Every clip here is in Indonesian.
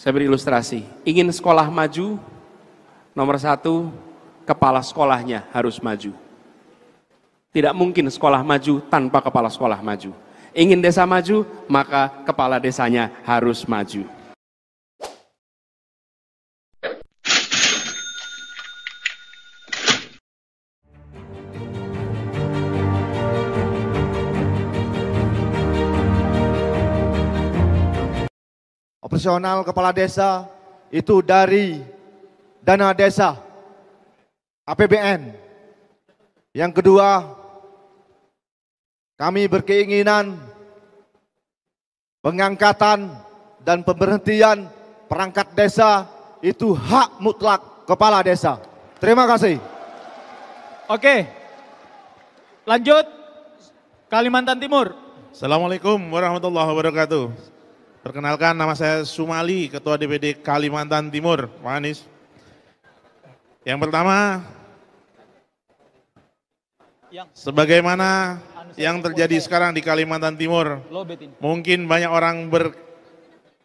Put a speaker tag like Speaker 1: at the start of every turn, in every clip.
Speaker 1: Saya beri ilustrasi. Ingin sekolah maju, nomor satu, kepala sekolahnya harus maju. Tidak mungkin sekolah maju tanpa kepala sekolah maju. Ingin desa maju, maka kepala desanya harus maju.
Speaker 2: Operasional kepala desa itu dari dana desa, APBN. Yang kedua, kami berkeinginan pengangkatan dan pemberhentian perangkat desa itu hak mutlak kepala desa. Terima kasih.
Speaker 3: Oke, lanjut Kalimantan Timur.
Speaker 4: Assalamualaikum warahmatullahi wabarakatuh. Perkenalkan, nama saya Sumali, Ketua DPD Kalimantan Timur, Pak Anies. Yang pertama, sebagaimana yang terjadi sekarang di Kalimantan Timur, mungkin banyak orang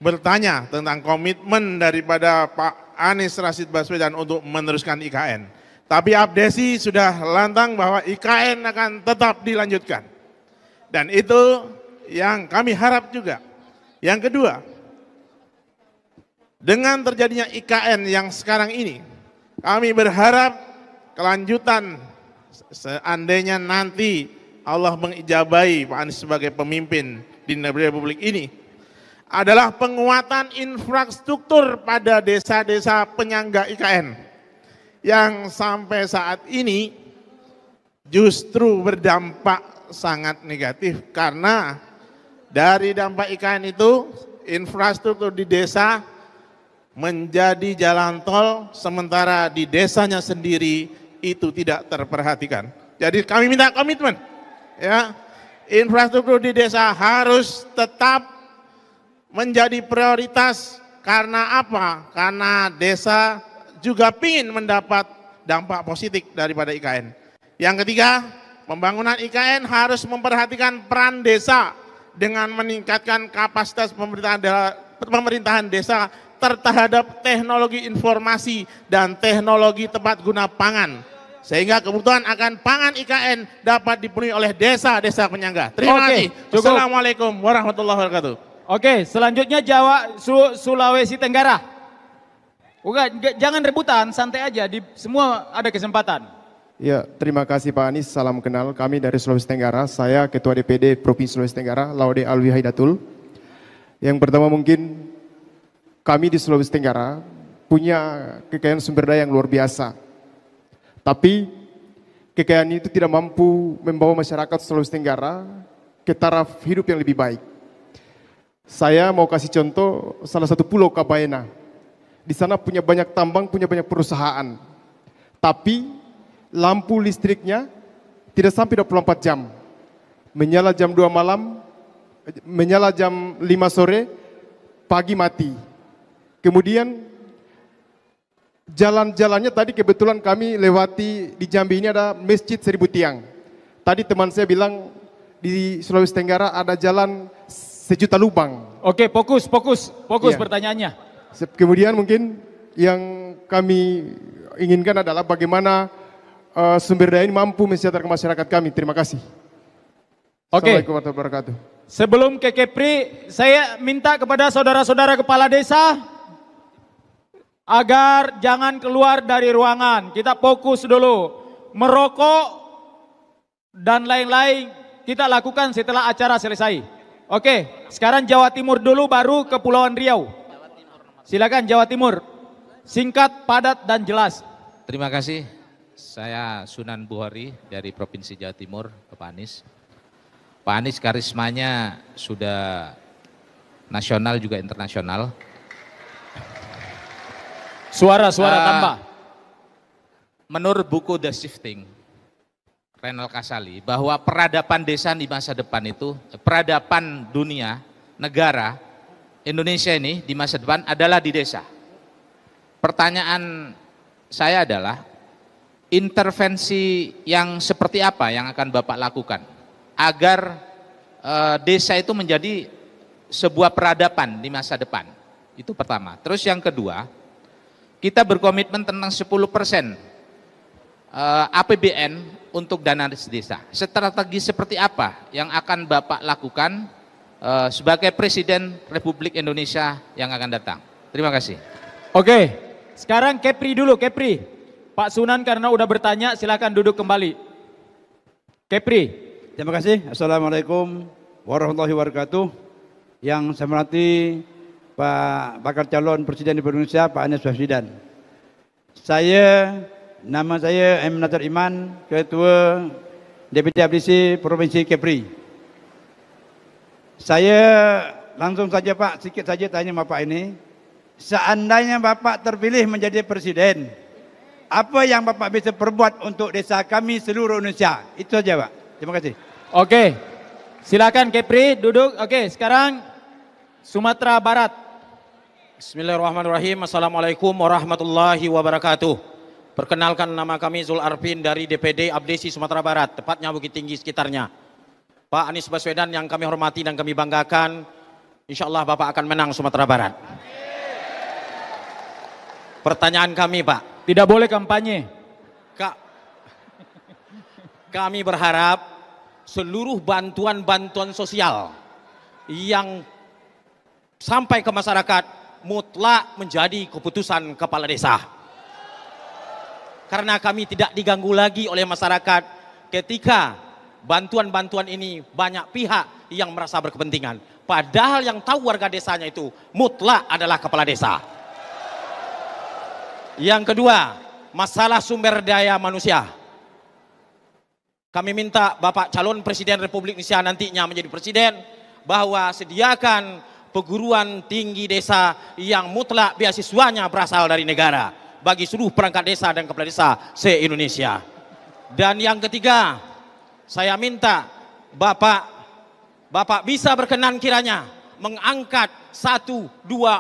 Speaker 4: bertanya tentang komitmen daripada Pak Anies Rashid Baswedan untuk meneruskan IKN. Tapi Abdesi sudah lantang bahwa IKN akan tetap dilanjutkan. Dan itu yang kami harap juga. Yang kedua, dengan terjadinya IKN yang sekarang ini, kami berharap kelanjutan seandainya nanti Allah mengijabahi Pak Anies sebagai pemimpin di Republik ini, adalah penguatan infrastruktur pada desa-desa penyangga IKN yang sampai saat ini justru berdampak sangat negatif karena dari dampak IKN itu infrastruktur di desa menjadi jalan tol sementara di desanya sendiri itu tidak terperhatikan. Jadi kami minta komitmen ya, infrastruktur di desa harus tetap menjadi prioritas. Karena apa? Karena desa juga ingin mendapat dampak positif daripada IKN. Yang ketiga, pembangunan IKN harus memperhatikan peran desa dengan meningkatkan kapasitas pemerintahan desa terhadap teknologi informasi dan teknologi tepat guna pangan. Sehingga kebutuhan akan pangan IKN dapat dipenuhi oleh desa-desa penyangga. Terima kasih. Assalamualaikum warahmatullahi wabarakatuh.
Speaker 3: Oke, selanjutnya Sulawesi Tenggara. Jangan rebutan, santai aja. Semua ada kesempatan.
Speaker 5: Ya, terima kasih Pak Anies, salam kenal. Kami dari Sulawesi Tenggara, saya Ketua DPD Provinsi Sulawesi Tenggara, Laude Alwi Haidatul. Yang pertama mungkin kami di Sulawesi Tenggara punya kekayaan sumber daya yang luar biasa. Tapi kekayaan itu tidak mampu membawa masyarakat Sulawesi Tenggara ke taraf hidup yang lebih baik. Saya mau kasih contoh salah satu pulau Kabaena. Di sana punya banyak tambang, punya banyak perusahaan. Tapi lampu listriknya tidak sampai 24 jam. Menyala jam 2 malam, menyala jam 5 sore, pagi mati. Kemudian jalan-jalannya tadi kebetulan kami lewati di Jambi ini ada Masjid 1000 Tiang. Tadi teman saya bilang di Sulawesi Tenggara ada jalan 1 juta lubang.
Speaker 3: Oke, fokus ya. Pertanyaannya.
Speaker 5: Kemudian mungkin yang kami inginkan adalah bagaimana sumber daya ini mampu mensejahterakan masyarakat kami. Terima kasih.
Speaker 3: Oke.
Speaker 5: Assalamualaikum warahmatullahi wabarakatuh.
Speaker 3: Sebelum ke Kepri, saya minta kepada saudara-saudara kepala desa agar jangan keluar dari ruangan. Kita fokus dulu. Merokok dan lain-lain kita lakukan setelah acara selesai. Oke, sekarang Jawa Timur dulu baru Kepulauan Riau. Silakan Jawa Timur. Singkat, padat dan jelas.
Speaker 6: Terima kasih. Saya Sunan Buhori dari Provinsi Jawa Timur, Pak Anies. Pak Anies karismanya sudah nasional juga internasional.
Speaker 3: Suara tambah.
Speaker 6: Menurut buku The Shifting, Renal Kasali, bahwa peradaban desa di masa depan itu, peradaban dunia, negara, Indonesia ini di masa depan adalah di desa. Pertanyaan saya adalah, intervensi yang seperti apa yang akan Bapak lakukan agar desa itu menjadi sebuah peradaban di masa depan Itu pertama. Terus yang kedua, kita berkomitmen tentang 10% APBN untuk dana desa. Strategi seperti apa yang akan Bapak lakukan sebagai Presiden Republik Indonesia yang akan datang? Terima kasih.
Speaker 3: Oke, sekarang Kepri dulu, Kepri. Pak Sunan karena udah bertanya, silakan duduk kembali. Kepri.
Speaker 7: Terima kasih. Assalamualaikum warahmatullahi wabarakatuh. Yang saya hormati Pak Bakal Calon Presiden Republik Indonesia, Pak Anies Baswedan. Nama saya M. Nazar Iman, Ketua DPD APDC Provinsi Kepri. Saya langsung saja Pak, sedikit saja tanya Bapak ini. Seandainya Bapak terpilih menjadi Presiden, apa yang Bapak bisa perbuat untuk desa kami seluruh Indonesia? Itu saja Pak. Terima kasih.
Speaker 3: Oke, silakan Kepri duduk. Oke, sekarang Sumatera Barat.
Speaker 8: Bismillahirrahmanirrahim. Assalamualaikum warahmatullahi wabarakatuh. Perkenalkan, nama kami Zul Arfin dari DPD Abdesi Sumatera Barat, tepatnya Bukit Tinggi sekitarnya. Pak Anies Baswedan yang kami hormati dan kami banggakan, insya Allah Bapak akan menang Sumatera Barat. Pertanyaan kami Pak.
Speaker 3: Tidak boleh kampanye.
Speaker 8: Kami berharap seluruh bantuan-bantuan sosial yang sampai ke masyarakat mutlak menjadi keputusan kepala desa. Karena kami tidak diganggu lagi oleh masyarakat ketika bantuan-bantuan ini banyak pihak yang merasa berkepentingan. Padahal yang tahu warga desanya itu mutlak adalah kepala desa. Yang kedua, masalah sumber daya manusia. Kami minta Bapak calon Presiden Republik Indonesia nantinya menjadi Presiden, bahwa sediakan perguruan tinggi desa yang mutlak beasiswanya berasal dari negara bagi seluruh perangkat desa dan kepala desa se-Indonesia. Dan yang ketiga, saya minta Bapak bisa berkenan kiranya mengangkat 1-2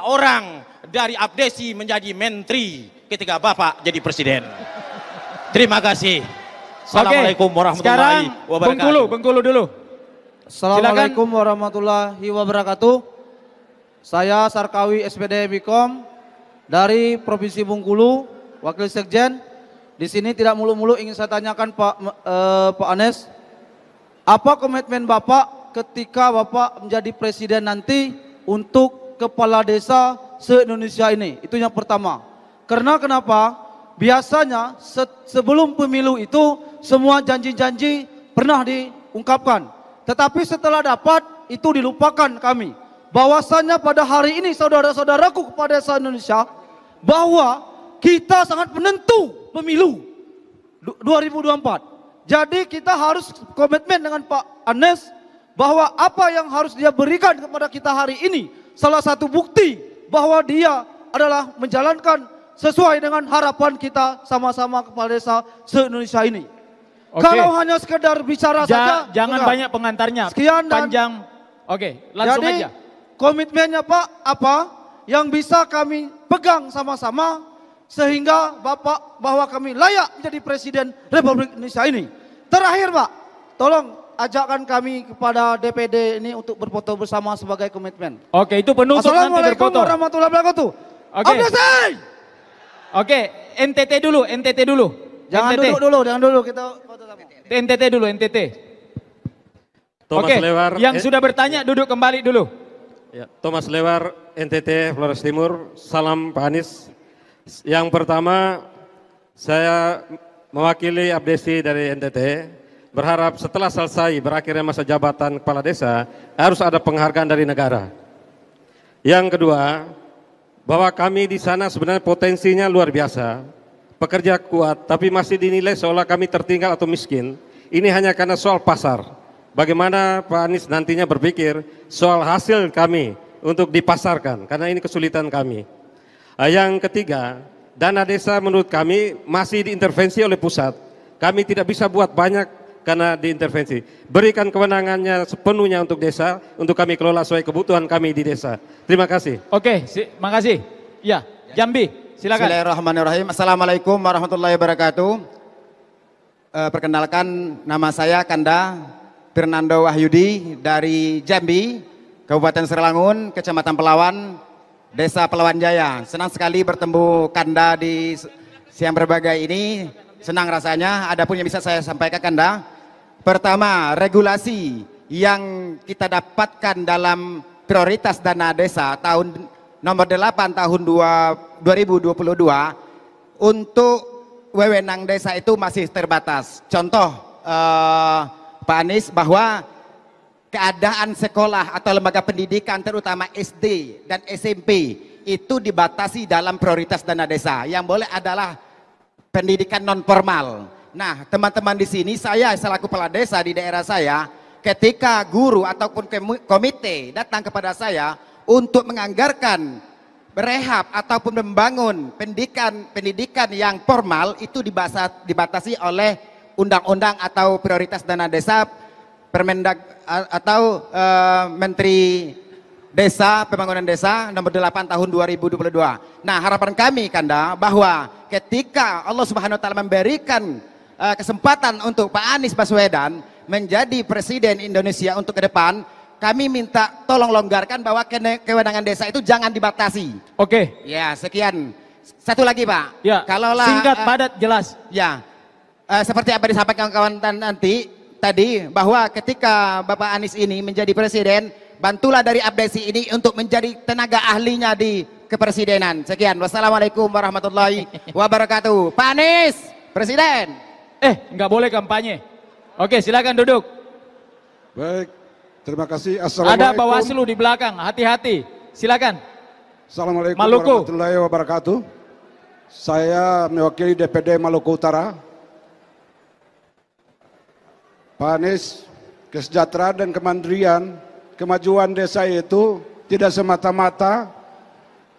Speaker 8: orang dari Abdesi menjadi menteri ketika Bapak jadi Presiden. Terima kasih. Assalamualaikum warahmatullahi wabarakatuh.
Speaker 3: Sekarang Bengkulu dulu.
Speaker 9: Assalamualaikum warahmatullahi wabarakatuh. Saya Sarkawi SPD Bikom dari Provinsi Bengkulu, Wakil Sekjen. Di sini tidak mulu-mulu ingin saya tanyakan Pak Anies, apa komitmen Bapak ketika Bapak menjadi Presiden nanti untuk kepala desa se-Indonesia ini? Itu yang pertama. Karena kenapa? Biasanya sebelum pemilu itu semua janji-janji pernah diungkapkan. Tetapi setelah dapat itu dilupakan kami. Bahwasannya pada hari ini saudara-saudaraku kepada desa Indonesia, bahwa kita sangat menentu pemilu 2024. Jadi kita harus komitmen dengan Pak Anies bahwa apa yang harus dia berikan kepada kita hari ini, salah satu bukti bahwa dia adalah menjalankan sesuai dengan harapan kita sama-sama kepala desa se-Indonesia ini.
Speaker 3: Oke.
Speaker 9: Kalau hanya sekedar bicara saja,
Speaker 3: jangan
Speaker 9: enggak.
Speaker 3: banyak pengantarnya.
Speaker 9: Sekian dan
Speaker 3: panjang. Oke, langsung
Speaker 9: jadi,
Speaker 3: aja.
Speaker 9: Komitmennya Pak apa yang bisa kami pegang sama-sama sehingga Bapak bahwa kami layak menjadi Presiden Republik Indonesia ini. Terakhir Pak, tolong ajakkan kami kepada DPD ini untuk berfoto bersama sebagai komitmen.
Speaker 3: Oke, itu penutup nanti
Speaker 9: Assalamualaikum
Speaker 3: berfoto.
Speaker 9: warahmatullahi wabarakatuh.
Speaker 3: Oke.
Speaker 9: Oke.
Speaker 3: Oke, NTT dulu.
Speaker 9: Jangan
Speaker 3: NTT.
Speaker 9: jangan dulu kita foto sama.
Speaker 3: NTT dulu, NTT.
Speaker 10: Thomas
Speaker 3: Oke,
Speaker 10: Lewar,
Speaker 3: yang sudah bertanya duduk kembali dulu.
Speaker 10: Ya, Thomas Lewar, NTT Flores Timur. Salam Pak Anies. Yang pertama, saya mewakili Abdesi dari NTT, berharap setelah selesai berakhirnya masa jabatan kepala desa, harus ada penghargaan dari negara. Yang kedua, bahwa kami di sana sebenarnya potensinya luar biasa, pekerja kuat, tapi masih dinilai seolah kami tertinggal atau miskin. Ini hanya karena soal pasar. Bagaimana Pak Anies nantinya berpikir soal hasil kami untuk dipasarkan, karena ini kesulitan kami. Yang ketiga, dana desa menurut kami masih diintervensi oleh pusat. Kami tidak bisa buat banyak karena diintervensi. Berikan kewenangannya sepenuhnya untuk desa, untuk kami kelola sesuai kebutuhan kami di desa. Terima kasih.
Speaker 3: Oke, makasih. Ya, Jambi, silakan.
Speaker 11: Bismillahirrahmanirrahim. Assalamualaikum warahmatullahi wabarakatuh. Perkenalkan, nama saya Kanda Fernando Wahyudi dari Jambi, Kabupaten Serlangun, Kecamatan Pelawan, Desa Pelawan Jaya. Senang sekali bertemu Kanda di siang berbagai ini. Senang rasanya. Adapun yang bisa saya sampaikan Kanda. Pertama, regulasi yang kita dapatkan dalam prioritas dana desa tahun nomor 8 tahun 2022 untuk wewenang desa itu masih terbatas. Contoh Pak Anies, bahwa keadaan sekolah atau lembaga pendidikan terutama SD dan SMP itu dibatasi dalam prioritas dana desa. Yang boleh adalah pendidikan non formal. Nah, teman-teman di sini, saya selaku kepala desa di daerah saya, ketika guru ataupun komite datang kepada saya untuk menganggarkan berehab ataupun membangun pendidikan yang formal, itu dibatasi oleh undang-undang atau prioritas dana desa Permendag atau Menteri Desa Pembangunan Desa nomor 8 tahun 2022. Nah, harapan kami Kanda bahwa ketika Allah Subhanahu wa taala memberikan kesempatan untuk Pak Anies Baswedan menjadi presiden Indonesia untuk ke depan, kami minta tolong longgarkan bahwa kewenangan desa itu jangan dibatasi.
Speaker 3: Oke.
Speaker 11: Ya, sekian. Satu lagi Pak.
Speaker 3: Ya.
Speaker 11: Kalaulah
Speaker 3: Singkat, padat, jelas.
Speaker 11: Ya. Seperti apa disampaikan kawan nanti tadi, bahwa ketika Bapak Anies ini menjadi presiden, bantulah dari abdesi ini untuk menjadi tenaga ahlinya di kepresidenan. Sekian. Wassalamualaikum warahmatullahi wabarakatuh. Pak Anies, presiden.
Speaker 3: Nggak boleh kampanye. Oke, silakan duduk.
Speaker 12: Baik, terima kasih.
Speaker 3: Ada Bawaslu di belakang, hati-hati. Silakan.
Speaker 12: Assalamualaikum
Speaker 3: Maluku.
Speaker 12: warahmatullahi wabarakatuh. Saya mewakili DPD Maluku Utara. Pak Anies, kesejahteraan dan kemajuan desa itu tidak semata-mata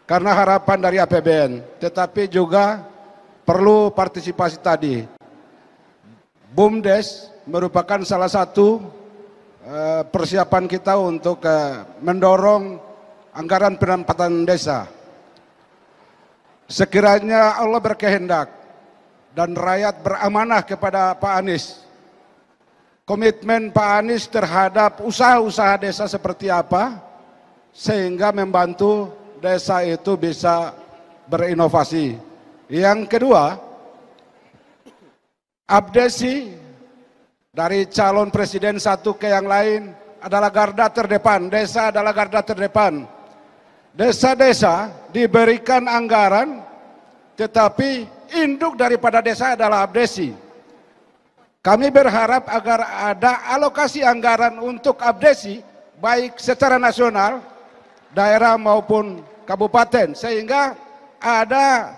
Speaker 12: karena harapan dari APBN, tetapi juga perlu partisipasi tadi. BUMDes merupakan salah satu persiapan kita untuk mendorong anggaran penempatan desa. Sekiranya Allah berkehendak dan rakyat beramanah kepada Pak Anies, komitmen Pak Anies terhadap usaha-usaha desa seperti apa, sehingga membantu desa itu bisa berinovasi. Yang kedua, abdesi dari calon presiden satu ke yang lain adalah garda terdepan. Desa adalah garda terdepan. Desa-desa diberikan anggaran, tetapi induk daripada desa adalah abdesi. Kami berharap agar ada alokasi anggaran untuk abdesi, baik secara nasional, daerah maupun kabupaten, sehingga ada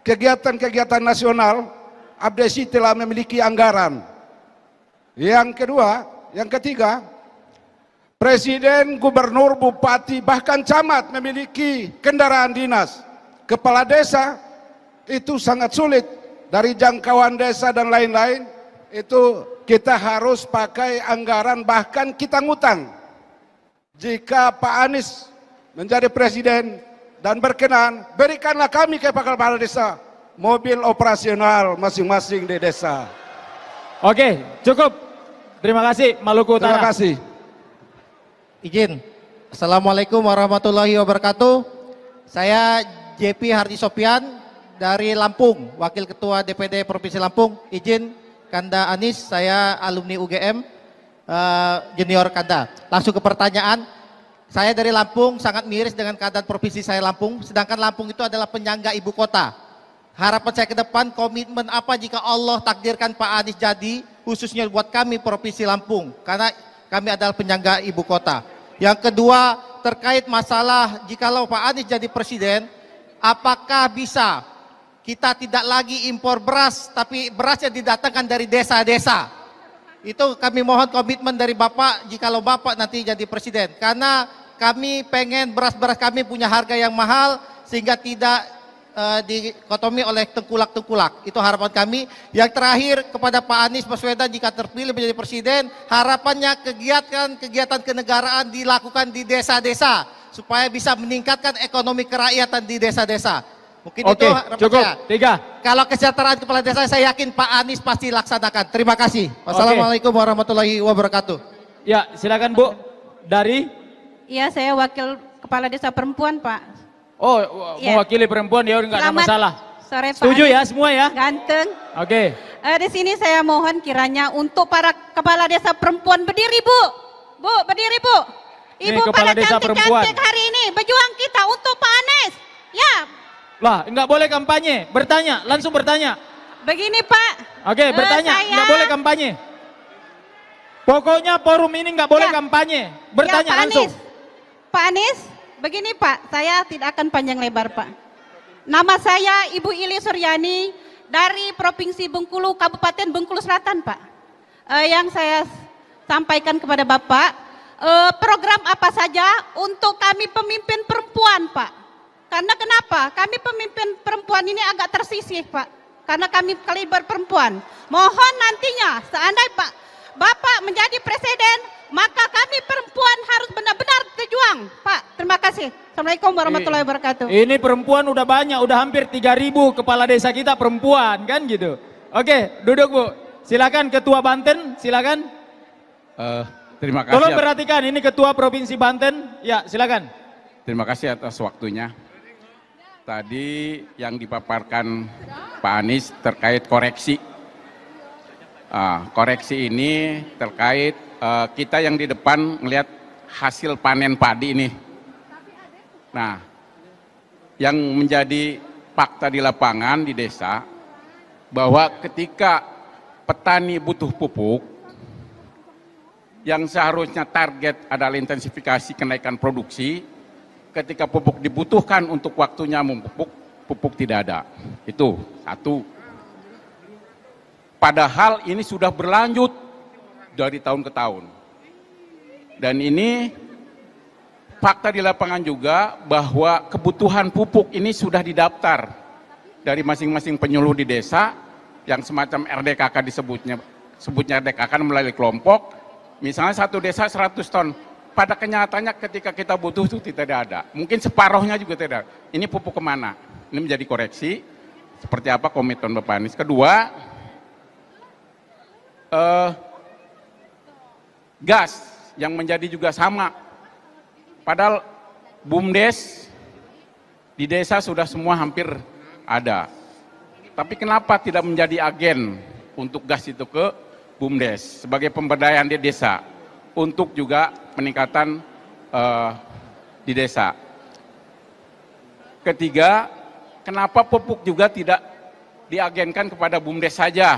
Speaker 12: kegiatan-kegiatan nasional, abdesi telah memiliki anggaran. Yang ketiga, presiden, gubernur, bupati, bahkan camat memiliki kendaraan dinas. Kepala desa itu sangat sulit, dari jangkauan desa dan lain-lain. Itu kita harus pakai anggaran, bahkan kita ngutang. Jika Pak Anies menjadi presiden dan berkenan, berikanlah kami kepala desa mobil operasional masing-masing di desa.
Speaker 3: Oke, cukup. Terima kasih Maluku Utara.
Speaker 12: Terima kasih.
Speaker 9: Izin. Assalamualaikum warahmatullahi wabarakatuh. Saya JP Hardi Sopian dari Lampung, Wakil Ketua DPD Provinsi Lampung. Izin Kanda Anies, saya alumni UGM, junior Kanda. Langsung ke pertanyaan, saya dari Lampung sangat miris dengan keadaan provinsi saya Lampung, sedangkan Lampung itu adalah penyangga ibu kota. Harapan saya ke depan, komitmen apa jika Allah takdirkan Pak Anies jadi, khususnya buat kami Provinsi Lampung, karena kami adalah penyangga ibu kota. Yang kedua, terkait masalah jikalau Pak Anies jadi presiden, apakah bisa kita tidak lagi impor beras, tapi berasnya didatangkan dari desa-desa. Itu kami mohon komitmen dari Bapak, jikalau Bapak nanti jadi presiden. Karena kami pengen beras-beras kami punya harga yang mahal, sehingga tidak dikotomi oleh tengkulak-tengkulak. Itu harapan kami. Yang terakhir kepada Pak Anies Baswedan, jika terpilih menjadi presiden, harapannya kegiatan kenegaraan dilakukan di desa-desa, supaya bisa meningkatkan ekonomi kerakyatan di desa-desa. Mungkin itu
Speaker 3: cukup.
Speaker 9: Saya.
Speaker 3: 3.
Speaker 9: Kalau kesejahteraan kepala desa, saya yakin Pak Anies pasti laksanakan. Terima kasih. Wassalamualaikum warahmatullahi wabarakatuh.
Speaker 3: Ya, silakan Bu. Dari?
Speaker 13: Iya, saya wakil kepala desa perempuan, Pak.
Speaker 3: Oh,
Speaker 13: Ya.
Speaker 3: mewakili perempuan ya nggak ada
Speaker 13: Selamat
Speaker 3: masalah.
Speaker 13: Sore Pak
Speaker 3: Setuju
Speaker 13: Anies.
Speaker 3: ya semua ya?
Speaker 13: Ganteng.
Speaker 3: Oke.
Speaker 13: Di sini saya mohon kiranya untuk para kepala desa perempuan berdiri Bu. Bu, berdiri Bu. Ibu
Speaker 3: Nih, kepala
Speaker 13: pada
Speaker 3: desa perempuan.
Speaker 13: cantik-cantik hari ini berjuang kita untuk Pak Anies. Ya,
Speaker 3: Lah, nggak boleh kampanye. Bertanya, langsung bertanya.
Speaker 13: begini Pak.
Speaker 3: Oke, bertanya.
Speaker 13: saya-
Speaker 3: Nggak boleh kampanye. Pokoknya forum ini nggak boleh kampanye. Bertanya
Speaker 13: Ya, Pak
Speaker 3: langsung.
Speaker 13: Anies. Pak Anies, begini Pak, saya tidak akan panjang lebar Pak. Nama saya Ibu Ili Suryani dari Provinsi Bengkulu, Kabupaten Bengkulu Selatan Pak. Yang saya sampaikan kepada Bapak, program apa saja untuk kami pemimpin perempuan Pak. Karena kenapa? Kami pemimpin perempuan ini agak tersisih Pak. Karena kami kaliber perempuan. Mohon nantinya seandainya Pak Bapak menjadi presiden, maka kami perempuan harus benar-benar berjuang Pak. Terima kasih. Assalamualaikum warahmatullahi wabarakatuh.
Speaker 3: Ini perempuan udah banyak, udah hampir 3.000 kepala desa kita perempuan kan gitu. Oke, duduk Bu. Silakan Ketua Banten, silakan.
Speaker 14: Terima kasih.
Speaker 3: Tolong perhatikan, ini Ketua Provinsi Banten. Ya, silakan.
Speaker 14: Terima kasih atas waktunya. Tadi yang dipaparkan Pak Anies terkait koreksi. Koreksi ini terkait kita yang di depan melihat hasil panen padi ini. Nah, yang menjadi fakta di lapangan di desa bahwa ketika petani butuh pupuk, yang seharusnya target adalah intensifikasi kenaikan produksi, ketika pupuk dibutuhkan untuk waktunya memupuk, pupuk tidak ada. Itu satu. Padahal ini sudah berlanjut dari tahun ke tahun. Dan ini fakta di lapangan juga bahwa kebutuhan pupuk ini sudah didaftar dari masing-masing penyuluh di desa yang semacam RDKK sebutnya RDKK melalui kelompok. Misalnya satu desa 100 ton. Pada kenyataannya ketika kita butuh itu tidak ada. Mungkin separuhnya juga tidak ada. Ini pupuk kemana? Ini menjadi koreksi. Seperti apa komitmen Bapak Anies. Kedua, gas yang menjadi juga sama. Padahal BUMDes di desa sudah semua hampir ada. Tapi kenapa tidak menjadi agen untuk gas itu ke BUMDes sebagai pemberdayaan di desa untuk juga peningkatan di desa. Ketiga, kenapa pupuk juga tidak diagenkan kepada BUMDes saja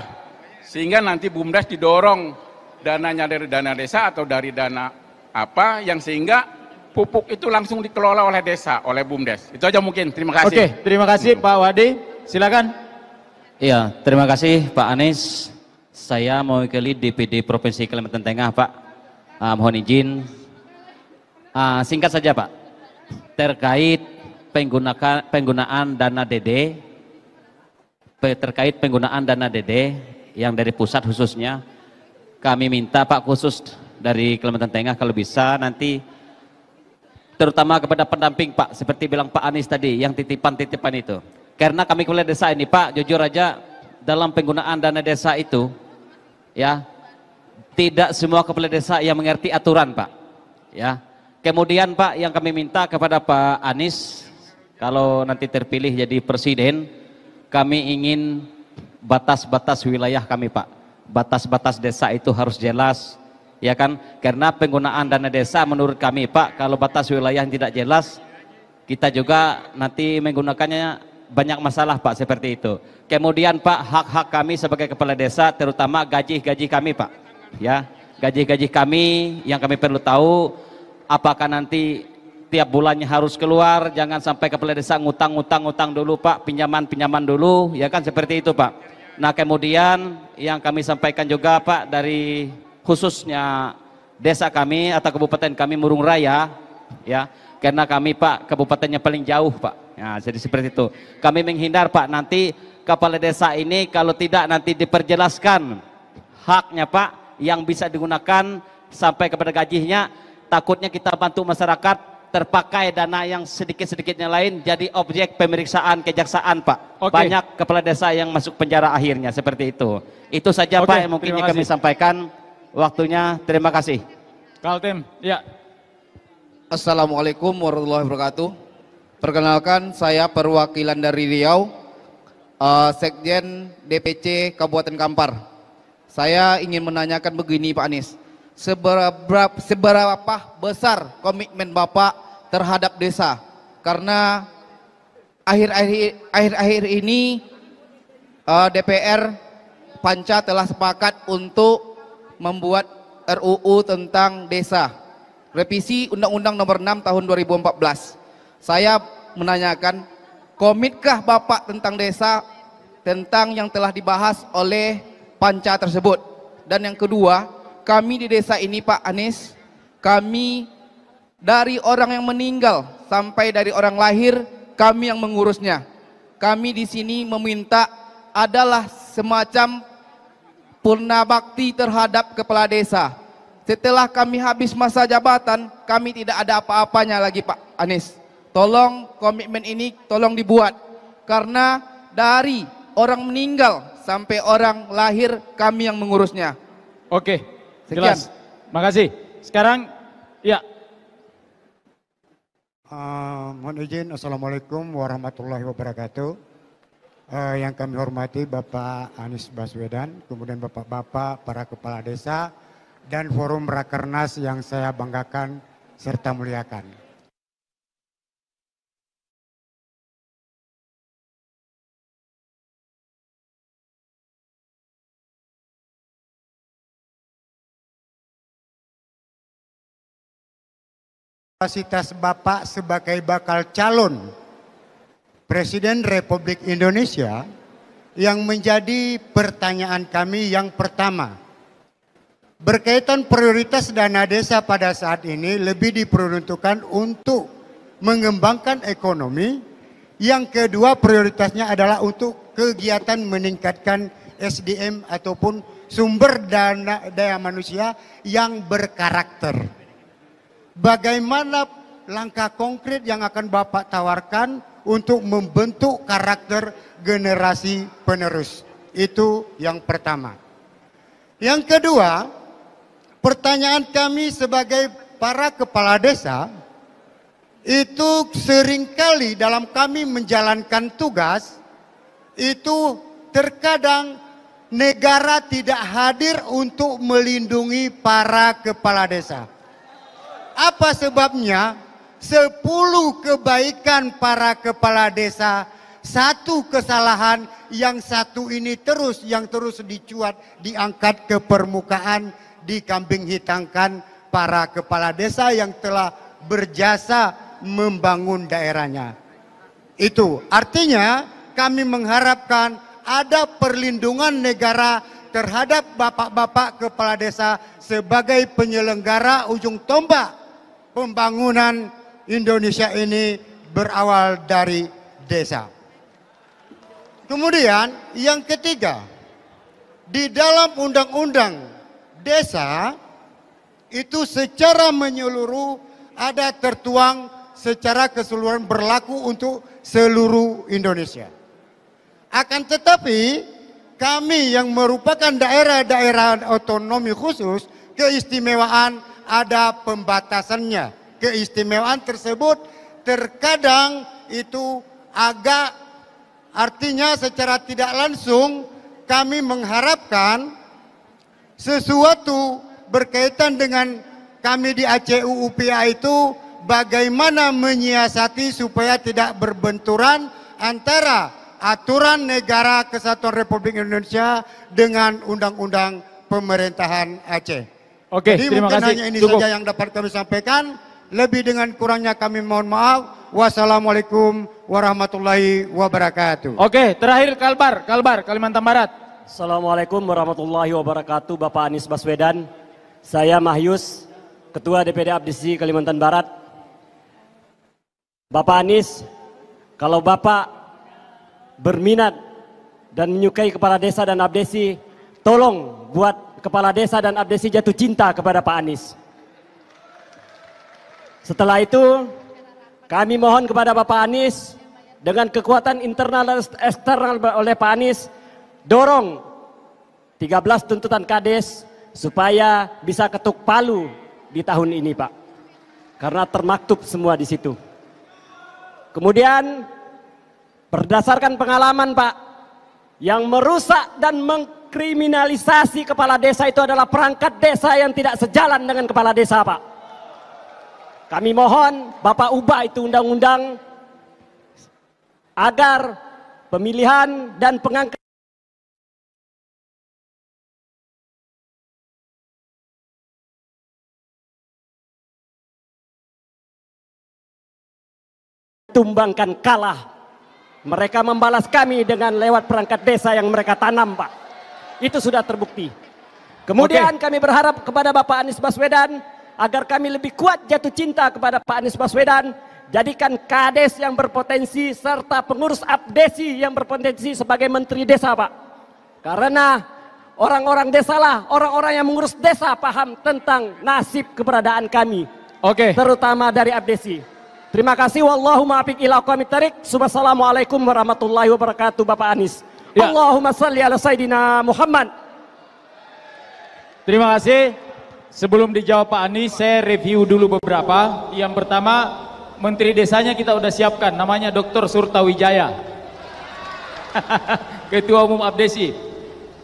Speaker 14: sehingga nanti BUMDes didorong dananya dari dana desa atau dari dana apa yang sehingga pupuk itu langsung dikelola oleh desa, oleh BUMDes. Itu aja mungkin. Terima kasih.
Speaker 3: Oke, terima kasih Pak Wadi. Silakan.
Speaker 15: Iya, terima kasih Pak Anies. Saya mewakili DPD Provinsi Kalimantan Tengah, Pak. Mohon izin. Singkat saja, Pak. Terkait penggunaan dana DD, yang dari pusat khususnya, kami minta Pak khusus dari Kalimantan Tengah kalau bisa nanti terutama kepada pendamping Pak, seperti bilang Pak Anies tadi, yang titipan-titipan itu. Karena kami kepala desa ini Pak, jujur aja dalam penggunaan dana desa itu, ya, tidak semua kepala desa yang mengerti aturan Pak. Ya, kemudian Pak yang kami minta kepada Pak Anies, kalau nanti terpilih jadi presiden, kami ingin batas-batas wilayah kami Pak. Batas-batas desa itu harus jelas. Ya kan, karena penggunaan dana desa menurut kami Pak, kalau batas wilayah yang tidak jelas, kita juga nanti menggunakannya banyak masalah Pak, seperti itu. Kemudian Pak, hak-hak kami sebagai kepala desa, terutama gaji-gaji kami Pak, ya, gaji-gaji kami yang kami perlu tahu, apakah nanti tiap bulannya harus keluar, jangan sampai kepala desa ngutang dulu Pak, pinjaman dulu, ya kan, seperti itu Pak. Nah kemudian yang kami sampaikan juga Pak, dari khususnya desa kami atau kabupaten kami Murung Raya, ya, karena kami Pak kabupatennya paling jauh Pak. Ya, jadi seperti itu. Kami menghindar Pak, nanti kepala desa ini kalau tidak nanti diperjelaskan haknya Pak yang bisa digunakan sampai kepada gajinya, takutnya kita bantu masyarakat terpakai dana yang sedikit-sedikitnya lain jadi objek pemeriksaan kejaksaan Pak.
Speaker 3: Oke.
Speaker 15: Banyak kepala desa yang masuk penjara akhirnya, seperti itu. Itu saja
Speaker 3: Oke,
Speaker 15: Pak yang mungkin
Speaker 3: terima
Speaker 15: kami
Speaker 3: kasih.
Speaker 15: sampaikan. Waktunya, terima kasih.
Speaker 3: Kaltim, ya.
Speaker 16: Assalamualaikum warahmatullahi wabarakatuh. Perkenalkan, saya perwakilan dari Riau, Sekjen DPC Kabupaten Kampar. Saya ingin menanyakan begini Pak Anies, seberapa besar komitmen Bapak terhadap desa? Karena akhir-akhir ini DPR Panca telah sepakat untuk membuat RUU tentang desa, revisi Undang-Undang Nomor 6 Tahun 2014. Saya menanyakan, komitkah Bapak tentang desa, tentang yang telah dibahas oleh Panca tersebut? Dan yang kedua, kami di desa ini Pak Anies, kami dari orang yang meninggal sampai dari orang lahir, kami yang mengurusnya. Kami di sini meminta adalah semacam purna bakti terhadap kepala desa. Setelah kami habis masa jabatan, kami tidak ada apa-apanya lagi Pak Anies. Tolong komitmen ini tolong dibuat, karena dari orang meninggal sampai orang lahir kami yang mengurusnya.
Speaker 3: Oke,
Speaker 16: Sekian.
Speaker 3: jelas. Makasih. Sekarang, ya.
Speaker 17: Mohon izin, Assalamualaikum warahmatullahi wabarakatuh. Yang kami hormati Bapak Anies Baswedan, kemudian Bapak-Bapak, para kepala desa, dan forum Rakernas yang saya banggakan serta muliakan. Kapasitas Bapak sebagai bakal calon Presiden Republik Indonesia, yang menjadi pertanyaan kami yang pertama, berkaitan prioritas dana desa pada saat ini lebih diperuntukkan untuk mengembangkan ekonomi. Yang kedua, prioritasnya adalah untuk kegiatan meningkatkan SDM ataupun sumber daya manusia yang berkarakter. Bagaimana langkah konkret yang akan Bapak tawarkan untuk membentuk karakter generasi penerus? Itu yang pertama. Yang kedua, pertanyaan kami sebagai para kepala desa, itu seringkali dalam kami menjalankan tugas, itu terkadang negara tidak hadir untuk melindungi para kepala desa. Apa sebabnya? 10 kebaikan para kepala desa, 1 kesalahan yang satu ini yang terus dicuat, diangkat ke permukaan, dikambing hitamkan para kepala desa yang telah berjasa membangun daerahnya. Itu artinya kami mengharapkan ada perlindungan negara terhadap bapak-bapak kepala desa sebagai penyelenggara ujung tombak pembangunan Indonesia ini berawal dari desa. Kemudian yang ketiga, di dalam undang-undang desa itu secara menyeluruh ada tertuang secara keseluruhan berlaku untuk seluruh Indonesia. Akan tetapi kami yang merupakan daerah-daerah otonomi khusus, keistimewaan ada pembatasannya. Keistimewaan tersebut terkadang itu agak, artinya secara tidak langsung kami mengharapkan sesuatu berkaitan dengan kami di ACUUPA itu bagaimana menyiasati supaya tidak berbenturan antara aturan negara Kesatuan Republik Indonesia dengan undang-undang pemerintahan Aceh.
Speaker 3: Oke,
Speaker 17: jadi
Speaker 3: terima
Speaker 17: mungkin
Speaker 3: kasih.
Speaker 17: hanya ini
Speaker 3: Cukup.
Speaker 17: saja yang dapat kami sampaikan. Lebih dengan kurangnya kami mohon maaf. Wassalamualaikum warahmatullahi wabarakatuh.
Speaker 3: Oke, terakhir Kalbar, Kalimantan Barat.
Speaker 18: Assalamualaikum warahmatullahi wabarakatuh, Bapak Anies Baswedan. Saya Mahyus, Ketua DPD Abdesi Kalimantan Barat. Bapak Anies, kalau Bapak berminat dan menyukai kepala desa dan abdesi, tolong buat kepala desa dan abdesi jatuh cinta kepada Pak Anies. Setelah itu, kami mohon kepada Bapak Anies, dengan kekuatan internal dan eksternal oleh Pak Anies, dorong 13 tuntutan Kades supaya bisa ketuk palu di tahun ini, Pak. Karena termaktub semua di situ. Kemudian berdasarkan pengalaman Pak, yang merusak dan mengkriminalisasi kepala desa itu adalah perangkat desa yang tidak sejalan dengan kepala desa Pak. Kami mohon Bapak ubah itu undang-undang agar pemilihan dan pengangkatan tumbangkan kalah. Mereka membalas kami dengan lewat perangkat desa yang mereka tanam Pak. Itu sudah terbukti. Kemudian kami berharap kepada Bapak Anies Baswedan agar kami lebih kuat jatuh cinta kepada Pak Anies Baswedan. Jadikan kades yang berpotensi serta pengurus abdesi yang berpotensi sebagai menteri desa Pak. Karena orang-orang desa lah, orang-orang yang mengurus desa paham tentang nasib keberadaan kami. Terutama dari abdesi. Terima kasih. Wallahumma afiq ila aqwamit thariq. Wassalamualaikum warahmatullahi wabarakatuh Bapak Anies. Allahumma salli ala Sayyidina Muhammad.
Speaker 3: Terima kasih. Sebelum dijawab Pak Anies, saya review dulu beberapa. Yang pertama, Menteri Desanya kita udah siapkan, namanya Dr. Surtawijaya. Ketua Umum Abdesi.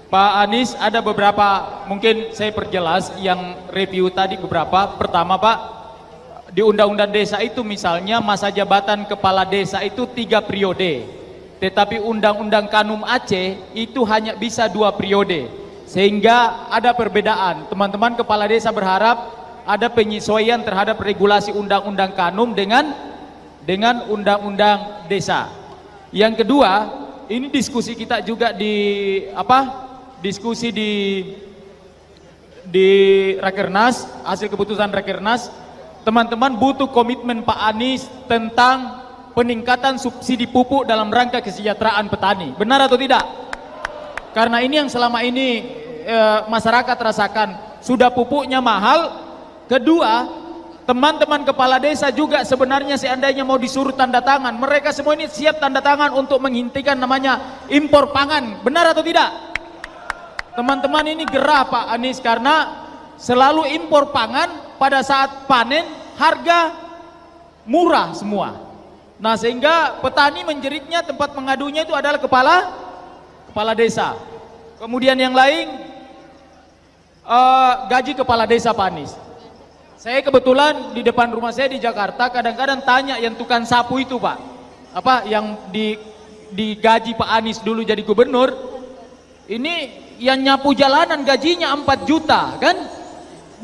Speaker 3: Pak Anies ada beberapa, mungkin saya perjelas yang review tadi beberapa. Pertama Pak, di Undang-Undang Desa itu misalnya masa jabatan kepala desa itu 3 periode. Tetapi Undang-Undang Kanum Aceh itu hanya bisa 2 periode. Sehingga ada perbedaan. Teman-teman kepala desa berharap ada penyesuaian terhadap regulasi Undang-Undang Kanum dengan Undang-Undang Desa. Yang kedua, ini diskusi kita juga diskusi di Rakernas, hasil keputusan Rakernas. Teman-teman butuh komitmen Pak Anies tentang peningkatan subsidi pupuk dalam rangka kesejahteraan petani. Benar atau tidak? Karena ini yang selama ini masyarakat rasakan, sudah pupuknya mahal. Kedua, teman-teman kepala desa juga sebenarnya seandainya mau disuruh tanda tangan, mereka semua ini siap tanda tangan untuk menghentikan namanya impor pangan. Benar atau tidak? Teman-teman ini gerah Pak Anies karena selalu impor pangan. Pada saat panen harga murah semua. Nah sehingga petani menjeritnya, tempat mengadunya itu adalah kepala desa. Kemudian yang lain gaji kepala desa Pak Anies. Saya kebetulan di depan rumah saya di Jakarta kadang-kadang tanya yang tukang sapu itu Pak, yang digaji Pak Anies dulu jadi gubernur, ini yang nyapu jalanan gajinya 4 juta kan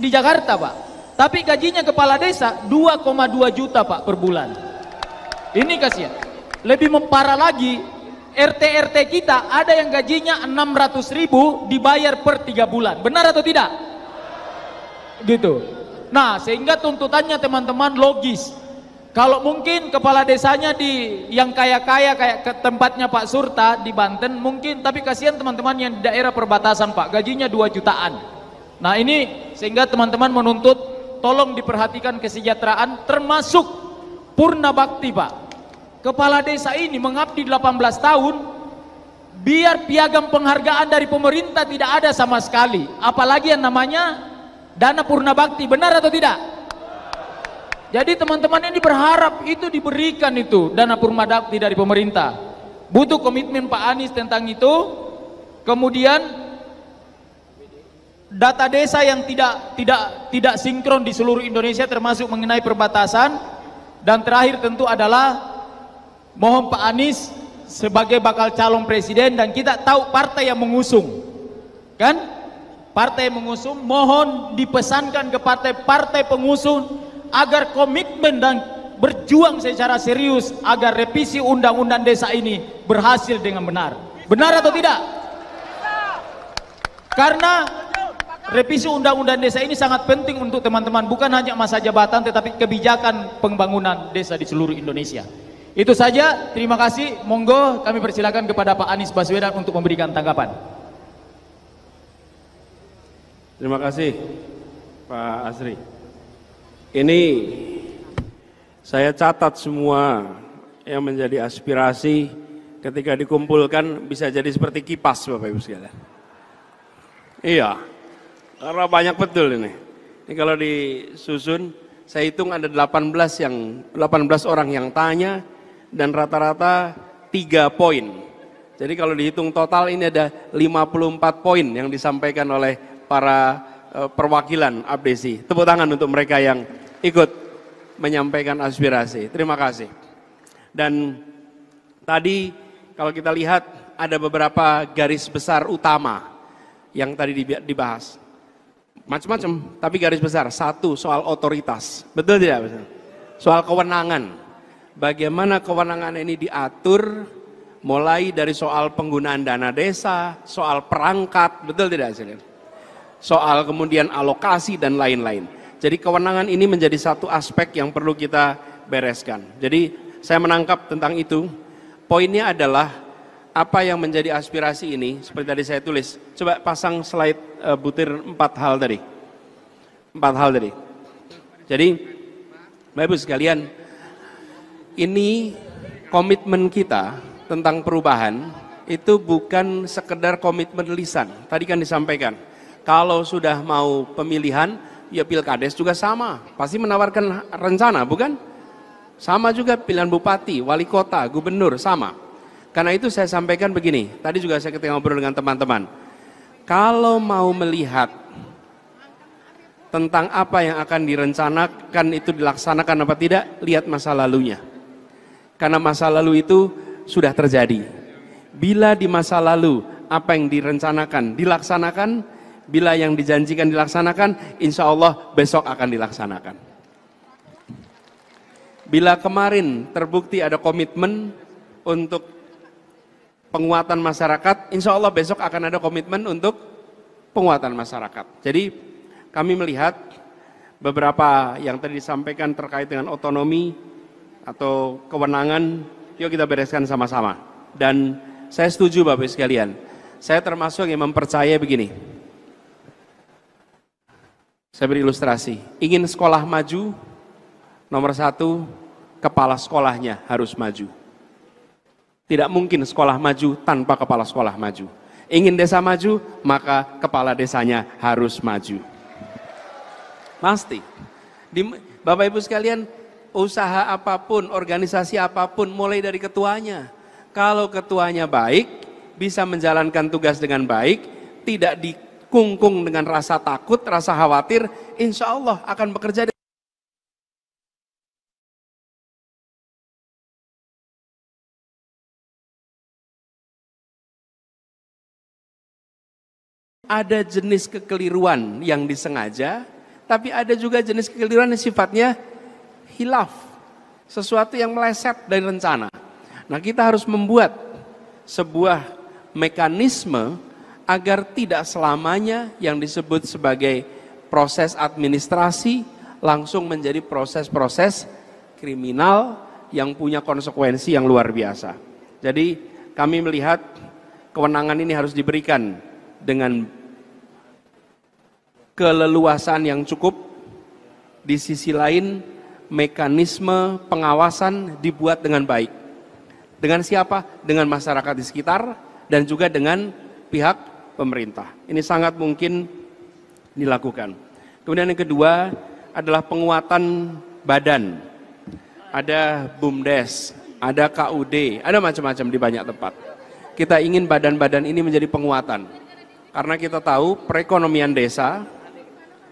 Speaker 3: di Jakarta Pak. Tapi gajinya kepala desa 2,2 juta Pak per bulan. Ini kasihan. Lebih memparah lagi, RT kita ada yang gajinya 600.000 dibayar per 3 bulan. Benar atau tidak? Gitu. Nah, sehingga tuntutannya teman-teman logis. Kalau mungkin kepala desanya yang kaya-kaya kayak ke tempatnya Pak Surta di Banten mungkin, tapi kasihan teman-teman yang di daerah perbatasan Pak, gajinya 2 jutaan. Nah, ini sehingga teman-teman menuntut tolong diperhatikan kesejahteraan termasuk purna bakti Pak. Kepala desa ini mengabdi 18 tahun, biar piagam penghargaan dari pemerintah tidak ada sama sekali. Apalagi yang namanya dana purna bakti, benar atau tidak? Jadi teman-teman ini berharap itu diberikan itu dana purna bakti dari pemerintah. Butuh komitmen Pak Anies tentang itu. Kemudian data desa yang tidak sinkron di seluruh Indonesia termasuk mengenai perbatasan. Dan terakhir tentu adalah mohon Pak Anies sebagai bakal calon presiden dan kita tahu partai yang mengusung kan, partai yang mengusung, mohon dipesankan ke partai pengusung agar komitmen dan berjuang secara serius agar revisi undang-undang desa ini berhasil dengan benar. Benar atau tidak? Karena revisi undang-undang desa ini sangat penting untuk teman-teman, bukan hanya masa jabatan tetapi kebijakan pembangunan desa di seluruh Indonesia. Itu saja, terima kasih. Monggo kami persilakan kepada Pak Anies Baswedan untuk memberikan tanggapan.
Speaker 1: Terima kasih Pak Asri. Ini saya catat semua yang menjadi aspirasi, ketika dikumpulkan bisa jadi seperti kipas Bapak Ibu sekalian. Iya, karena banyak betul ini. Ini kalau disusun, saya hitung ada 18 orang yang tanya, dan rata-rata 3 poin. Jadi kalau dihitung total ini ada 54 poin yang disampaikan oleh para perwakilan Abdesi. Tepuk tangan untuk mereka yang ikut menyampaikan aspirasi. Terima kasih. Dan tadi kalau kita lihat ada beberapa garis besar utama yang tadi dibahas. Macam-macam, tapi garis besar. Satu, soal otoritas. Betul tidak? Soal kewenangan. Bagaimana kewenangan ini diatur, mulai dari soal penggunaan dana desa, soal perangkat, betul tidak? Soal kemudian alokasi dan lain-lain. Jadi kewenangan ini menjadi satu aspek yang perlu kita bereskan. Jadi saya menangkap tentang itu. Poinnya adalah apa yang menjadi aspirasi ini, seperti tadi saya tulis. Coba pasang slide butir 4 hal tadi. 4 hal tadi. Jadi, Bapak Ibu sekalian, ini komitmen kita tentang perubahan itu bukan sekedar komitmen lisan. Tadi kan disampaikan, kalau sudah mau pemilihan, ya Pilkades juga sama. Pasti menawarkan rencana, bukan? Sama juga pilihan bupati, wali kota, gubernur, sama. Karena itu saya sampaikan begini, tadi juga saya ketika ngobrol dengan teman-teman. Kalau mau melihat tentang apa yang akan direncanakan itu dilaksanakan apa tidak, lihat masa lalunya. Karena masa lalu itu sudah terjadi. Bila di masa lalu apa yang direncanakan dilaksanakan, bila yang dijanjikan dilaksanakan, insya Allah besok akan dilaksanakan. Bila kemarin terbukti ada komitmen untuk penguatan masyarakat, insya Allah besok akan ada komitmen untuk penguatan masyarakat. Jadi kami melihat beberapa yang tadi disampaikan terkait dengan otonomi atau kewenangan, yuk kita bereskan sama-sama. Dan saya setuju Bapak Ibu sekalian, saya termasuk yang mempercayai begini. Saya beri ilustrasi, ingin sekolah maju, nomor 1, kepala sekolahnya harus maju. Tidak mungkin sekolah maju tanpa kepala sekolah maju. Ingin desa maju, maka kepala desanya harus maju. Pasti. Bapak Ibu sekalian, usaha apapun, organisasi apapun, mulai dari ketuanya. Kalau ketuanya baik, bisa menjalankan tugas dengan baik, tidak dikungkung dengan rasa takut, rasa khawatir, insya Allah akan bekerja. Ada jenis kekeliruan yang disengaja, tapi ada juga jenis kekeliruan yang sifatnya hilaf, sesuatu yang meleset dari rencana. Nah, kita harus membuat sebuah mekanisme agar tidak selamanya yang disebut sebagai proses administrasi langsung menjadi proses-proses kriminal yang punya konsekuensi yang luar biasa. Jadi kami melihat kewenangan ini harus diberikan dengan keleluasan yang cukup. Di sisi lain mekanisme pengawasan dibuat dengan baik. Dengan siapa? Dengan masyarakat di sekitar dan juga dengan pihak pemerintah. Ini sangat mungkin dilakukan. Kemudian yang kedua adalah penguatan badan. Ada BUMDes, ada KUD, ada macam-macam di banyak tempat. Kita ingin badan-badan ini menjadi penguatan. Karena kita tahu perekonomian desa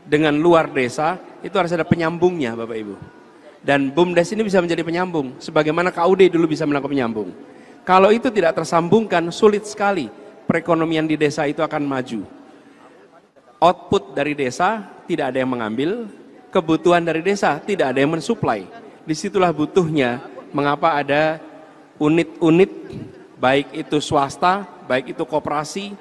Speaker 1: dengan luar desa itu harus ada penyambungnya Bapak Ibu. Dan BUMDes ini bisa menjadi penyambung, sebagaimana KUD dulu bisa melakukan penyambung. Kalau itu tidak tersambungkan, sulit sekali perekonomian di desa itu akan maju. Output dari desa tidak ada yang mengambil, kebutuhan dari desa tidak ada yang mensuplai. Disitulah butuhnya mengapa ada unit-unit, baik itu swasta, baik itu koperasi,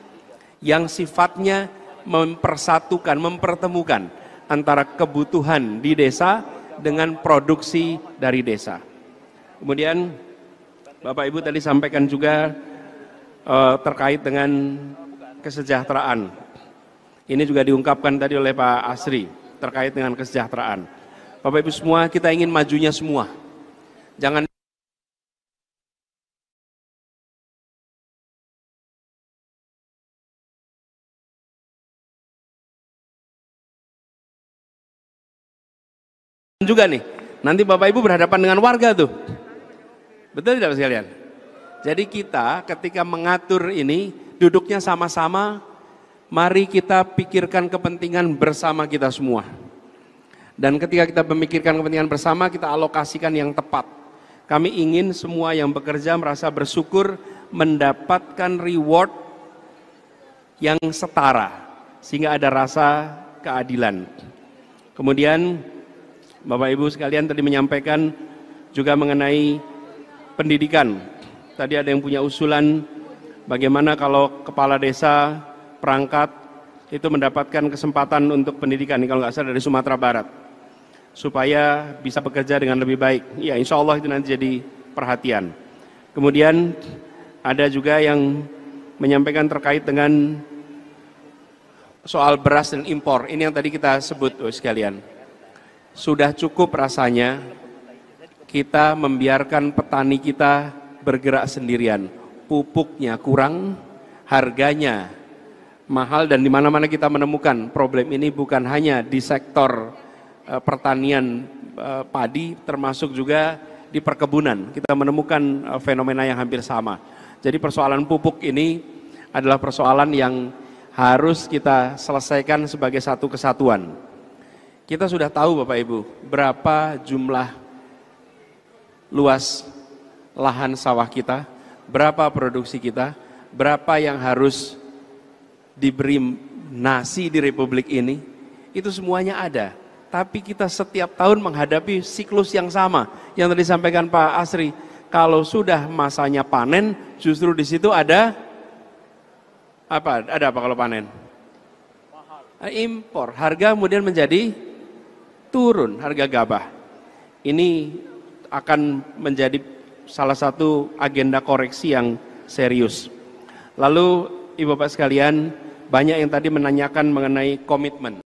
Speaker 1: yang sifatnya mempersatukan, mempertemukan antara kebutuhan di desa dengan produksi dari desa. Kemudian Bapak Ibu tadi sampaikan juga terkait dengan kesejahteraan. Ini juga diungkapkan tadi oleh Pak Asri terkait dengan kesejahteraan. Bapak Ibu semua, kita ingin majunya semua. Jangan juga nih, nanti Bapak Ibu berhadapan dengan warga tuh. Betul tidak sekalian? Jadi kita ketika mengatur ini, duduknya sama-sama, mari kita pikirkan kepentingan bersama kita semua. Dan ketika kita memikirkan kepentingan bersama, kita alokasikan yang tepat. Kami ingin semua yang bekerja merasa bersyukur mendapatkan reward yang setara, sehingga ada rasa keadilan. Kemudian Bapak Ibu sekalian tadi menyampaikan juga mengenai pendidikan. Tadi ada yang punya usulan bagaimana kalau kepala desa, perangkat itu mendapatkan kesempatan untuk pendidikan, kalau nggak salah dari Sumatera Barat, supaya bisa bekerja dengan lebih baik. Ya, insya Allah itu nanti jadi perhatian. Kemudian ada juga yang menyampaikan terkait dengan soal beras dan impor. Ini yang tadi kita sebut sekalian. Sudah cukup rasanya kita membiarkan petani kita bergerak sendirian. Pupuknya kurang, harganya mahal, dan di mana-mana kita menemukan problem ini bukan hanya di sektor pertanian padi, termasuk juga di perkebunan. Kita menemukan fenomena yang hampir sama. Jadi persoalan pupuk ini adalah persoalan yang harus kita selesaikan sebagai satu kesatuan. Kita sudah tahu Bapak Ibu, berapa jumlah luas lahan sawah kita, berapa produksi kita, berapa yang harus diberi nasi di Republik ini, itu semuanya ada. Tapi kita setiap tahun menghadapi siklus yang sama. Yang tadi disampaikan Pak Asri, kalau sudah masanya panen, justru di situ ada apa? Ada apa kalau panen? Impor. Harga kemudian menjadi turun, harga gabah. Ini akan menjadi salah satu agenda koreksi yang serius. Lalu Ibu Bapak sekalian, banyak yang tadi menanyakan mengenai komitmen.